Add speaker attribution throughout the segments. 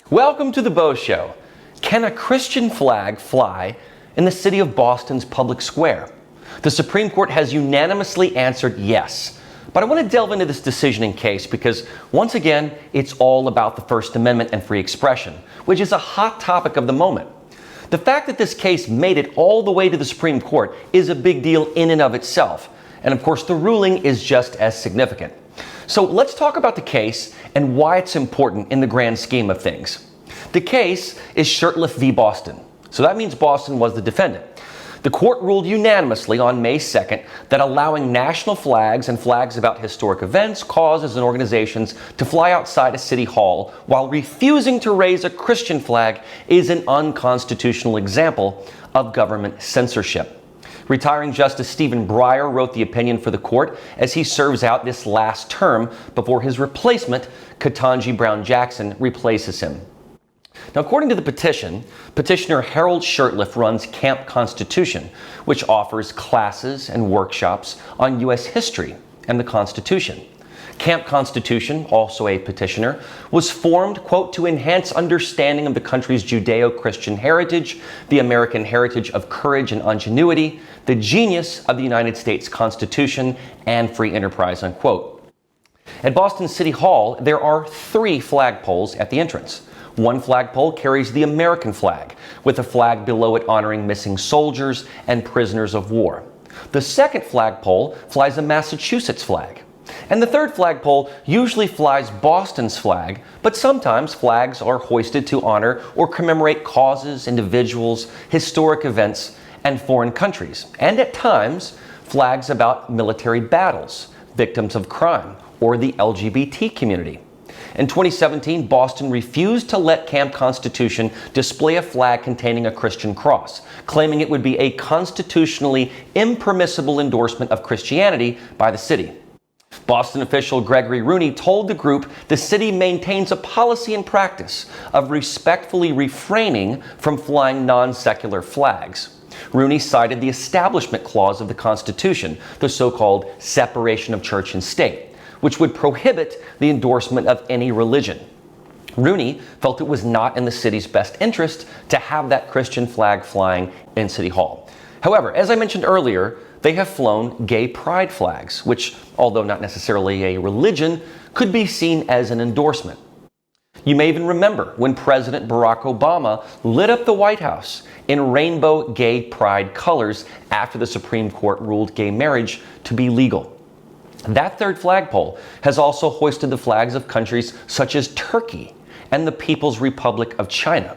Speaker 1: Welcome to the Beau Show. Can a Christian flag fly in the city of Boston's public square? The Supreme Court has unanimously answered yes. But I want to delve into this decision in case because, once again, it's all about the First Amendment and free expression, which is a hot topic of the moment. The fact that this case made it all the way to the Supreme Court is a big deal in and of itself. And of course, the ruling is just as significant. So let's talk about the case and why it's important in the grand scheme of things. The case is Shurtleff v. Boston. So that means Boston was the defendant. The court ruled unanimously on May 2nd that allowing national flags and flags about historic events, causes, and organizations to fly outside a city hall while refusing to raise a Christian flag is an unconstitutional example of government censorship. Retiring Justice Stephen Breyer wrote the opinion for the court as he serves out this last term before his replacement, Ketanji Brown Jackson, replaces him. Now, according to the petition, petitioner Harold Shurtleff runs Camp Constitution, which offers classes and workshops on U.S. history and the Constitution. Camp Constitution, also a petitioner, was formed, quote, to enhance understanding of the country's Judeo-Christian heritage, the American heritage of courage and ingenuity, the genius of the United States Constitution, and free enterprise, unquote. At Boston City Hall, there are 3 flagpoles at the entrance. One flagpole carries the American flag, with a flag below it honoring missing soldiers and prisoners of war. The second flagpole flies a Massachusetts flag. And the third flagpole usually flies Boston's flag, but sometimes flags are hoisted to honor or commemorate causes, individuals, historic events, and foreign countries. And at times, flags about military battles, victims of crime, or the LGBT community. In 2017, Boston refused to let Camp Constitution display a flag containing a Christian cross, claiming it would be a constitutionally impermissible endorsement of Christianity by the city. Boston official Gregory Rooney told the group the city maintains a policy and practice of respectfully refraining from flying non-secular flags. Rooney cited the Establishment Clause of the Constitution, the so-called separation of church and state, which would prohibit the endorsement of any religion. Rooney felt it was not in the city's best interest to have that Christian flag flying in City Hall. However, as I mentioned earlier, they have flown gay pride flags, which, although not necessarily a religion, could be seen as an endorsement. You may even remember when President Barack Obama lit up the White House in rainbow gay pride colors after the Supreme Court ruled gay marriage to be legal. That third flagpole has also hoisted the flags of countries such as Turkey and the People's Republic of China.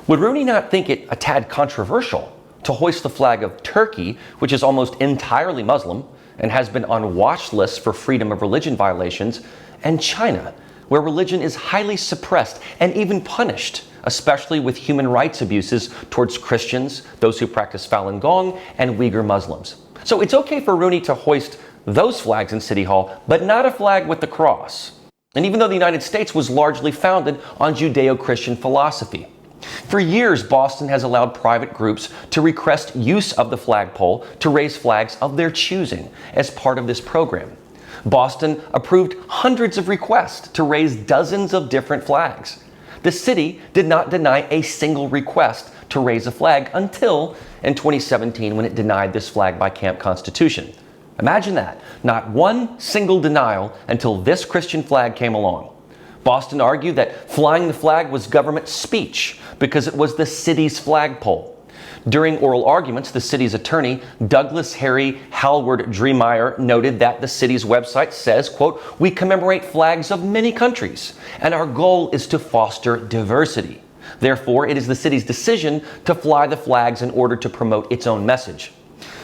Speaker 1: Would Rooney not think it a tad controversial to hoist the flag of Turkey, which is almost entirely Muslim and has been on watch lists for freedom of religion violations, and China, where religion is highly suppressed and even punished, especially with human rights abuses towards Christians, those who practice Falun Gong, and Uyghur Muslims? So it's okay for Rooney to hoist those flags in City Hall, but not a flag with the cross. And even though the United States was largely founded on Judeo-Christian philosophy, for years Boston has allowed private groups to request use of the flagpole to raise flags of their choosing as part of this program. Boston approved hundreds of requests to raise dozens of different flags. The city did not deny a single request to raise a flag until in 2017 when it denied this flag by Camp Constitution. Imagine that. Not one single denial until this Christian flag came along. Boston argued that flying the flag was government speech because it was the city's flagpole. During oral arguments, the city's attorney, Douglas Harry Hallward Dreemeyer, noted that the city's website says, quote, "We commemorate flags of many countries, and our goal is to foster diversity. Therefore, it is the city's decision to fly the flags in order to promote its own message."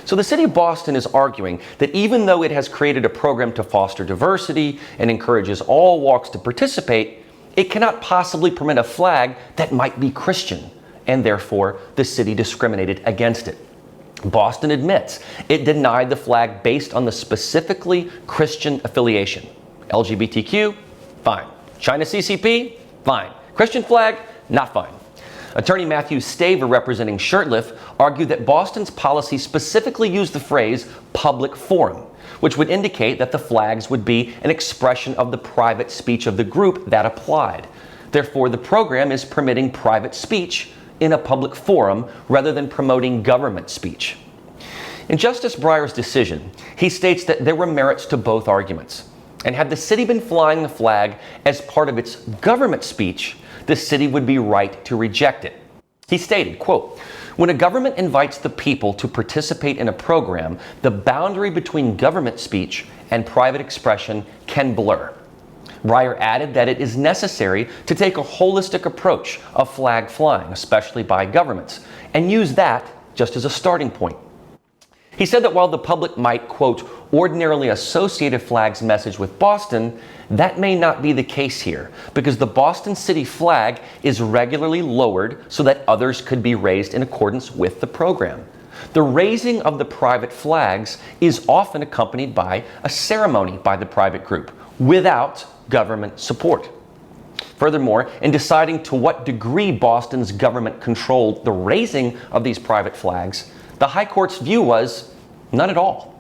Speaker 1: So the city of Boston is arguing that even though it has created a program to foster diversity and encourages all walks to participate, it cannot possibly permit a flag that might be Christian, and therefore the city discriminated against it. Boston admits it denied the flag based on the specifically Christian affiliation. LGBTQ? Fine. China CCP? Fine. Christian flag? Not fine. Attorney Matthew Staver, representing Shurtleff, argued that Boston's policy specifically used the phrase public forum, which would indicate that the flags would be an expression of the private speech of the group that applied. Therefore, the program is permitting private speech in a public forum rather than promoting government speech. In Justice Breyer's decision, he states that there were merits to both arguments. And had the city been flying the flag as part of its government speech, the city would be right to reject it. He stated, quote, "When a government invites the people to participate in a program, the boundary between government speech and private expression can blur." Breyer added that it is necessary to take a holistic approach of flag flying, especially by governments, and use that just as a starting point. He said that while the public might, quote, "ordinarily associate a flag's message with Boston," that may not be the case here, because the Boston city flag is regularly lowered so that others could be raised in accordance with the program. The raising of the private flags is often accompanied by a ceremony by the private group, without government support. Furthermore, in deciding to what degree Boston's government controlled the raising of these private flags, the High Court's view was none at all.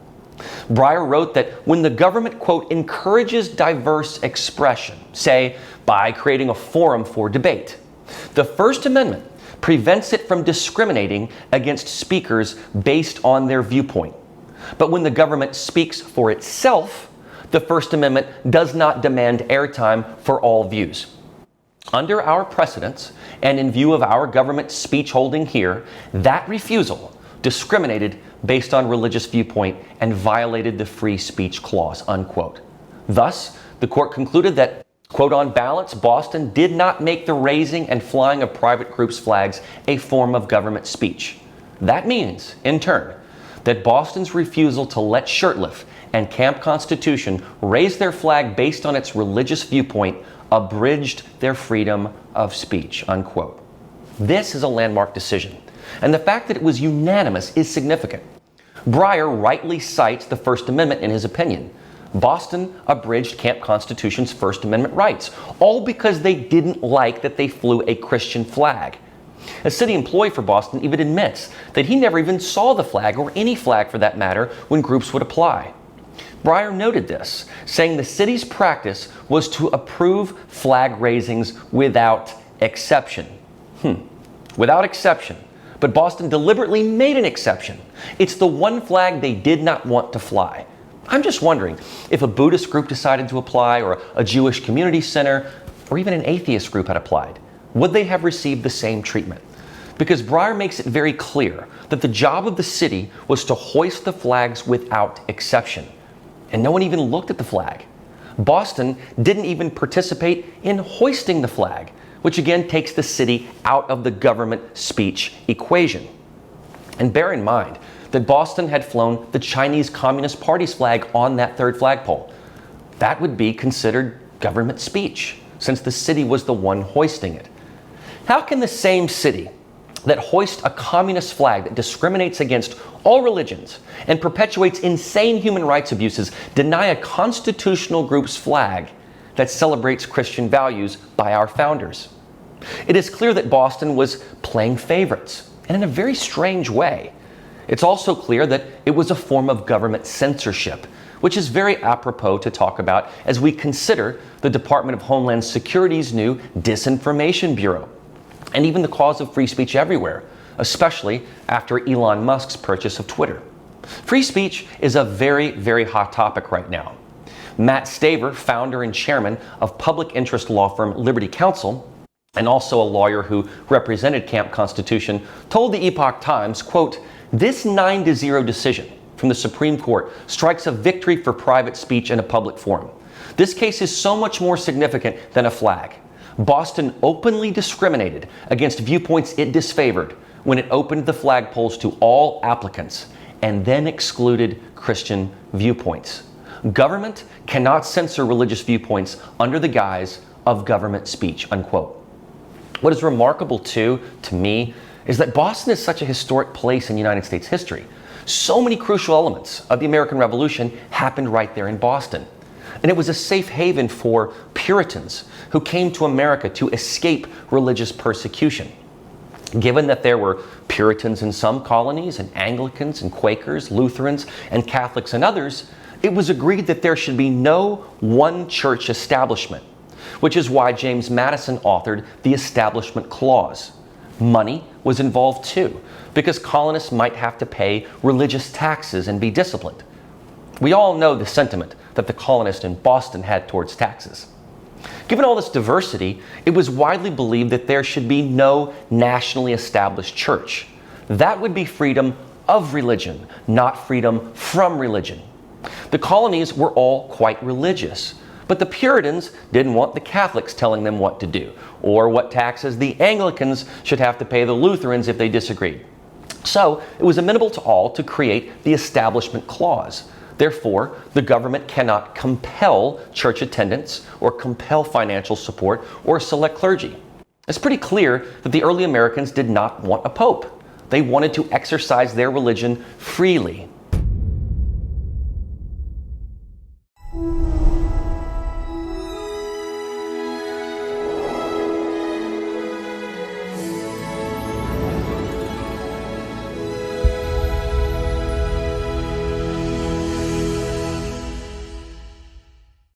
Speaker 1: Breyer wrote that when the government, quote, "encourages diverse expression," say, by creating a forum for debate, the First Amendment prevents it from discriminating against speakers based on their viewpoint. But when the government speaks for itself, the First Amendment does not demand airtime for all views. Under our precedents, and in view of our government speech holding here, that refusal discriminated based on religious viewpoint and violated the free speech clause, unquote. Thus, the court concluded that, quote, "on balance, Boston did not make the raising and flying of private groups' flags a form of government speech." That means, in turn, that Boston's refusal to let Shurtleff and Camp Constitution raise their flag based on its religious viewpoint abridged their freedom of speech, unquote. This is a landmark decision, and the fact that it was unanimous is significant. Breyer rightly cites the First Amendment in his opinion. Boston abridged Camp Constitution's First Amendment rights, all because they didn't like that they flew a Christian flag. A city employee for Boston even admits that he never even saw the flag, or any flag for that matter, when groups would apply. Breyer noted this, saying the city's practice was to approve flag raisings without exception. Without exception. But Boston deliberately made an exception. It's the one flag they did not want to fly. I'm just wondering if a Buddhist group decided to apply, or a Jewish community center, or even an atheist group had applied, would they have received the same treatment? Because Breyer makes it very clear that the job of the city was to hoist the flags without exception. And no one even looked at the flag. Boston didn't even participate in hoisting the flag, which again takes the city out of the government speech equation. And bear in mind that Boston had flown the Chinese Communist Party's flag on that third flagpole. That would be considered government speech, since the city was the one hoisting it. How can the same city that hoists a communist flag that discriminates against all religions and perpetuates insane human rights abuses deny a constitutional group's flag that celebrates Christian values by our founders? It is clear that Boston was playing favorites, and in a very strange way. It's also clear that it was a form of government censorship, which is very apropos to talk about as we consider the Department of Homeland Security's new Disinformation Bureau, and even the cause of free speech everywhere, especially after Elon Musk's purchase of Twitter. Free speech is a very, very hot topic right now. Matt Staver, founder and chairman of public interest law firm Liberty Counsel, and also a lawyer who represented Camp Constitution, told the Epoch Times, quote, "This 9-0 decision from the Supreme Court strikes a victory for private speech in a public forum. This case is so much more significant than a flag. Boston openly discriminated against viewpoints it disfavored when it opened the flagpoles to all applicants and then excluded Christian viewpoints. Government cannot censor religious viewpoints under the guise of government speech," unquote. What is remarkable too, to me, is that Boston is such a historic place in United States history. So many crucial elements of the American Revolution happened right there in Boston. And it was a safe haven for Puritans who came to America to escape religious persecution. Given that there were Puritans in some colonies, and Anglicans and Quakers, Lutherans and Catholics in others, it was agreed that there should be no one church establishment. which is why James Madison authored the Establishment Clause. Money was involved too, because colonists might have to pay religious taxes and be disciplined. We all know the sentiment that the colonists in Boston had towards taxes. Given all this diversity, it was widely believed that there should be no nationally established church. That would be freedom of religion, not freedom from religion. The colonies were all quite religious, but the Puritans didn't want the Catholics telling them what to do, or what taxes the Anglicans should have to pay the Lutherans if they disagreed. So it was amenable to all to create the Establishment Clause. Therefore, the government cannot compel church attendance or compel financial support or select clergy. It's pretty clear that the early Americans did not want a pope. They wanted to exercise their religion freely.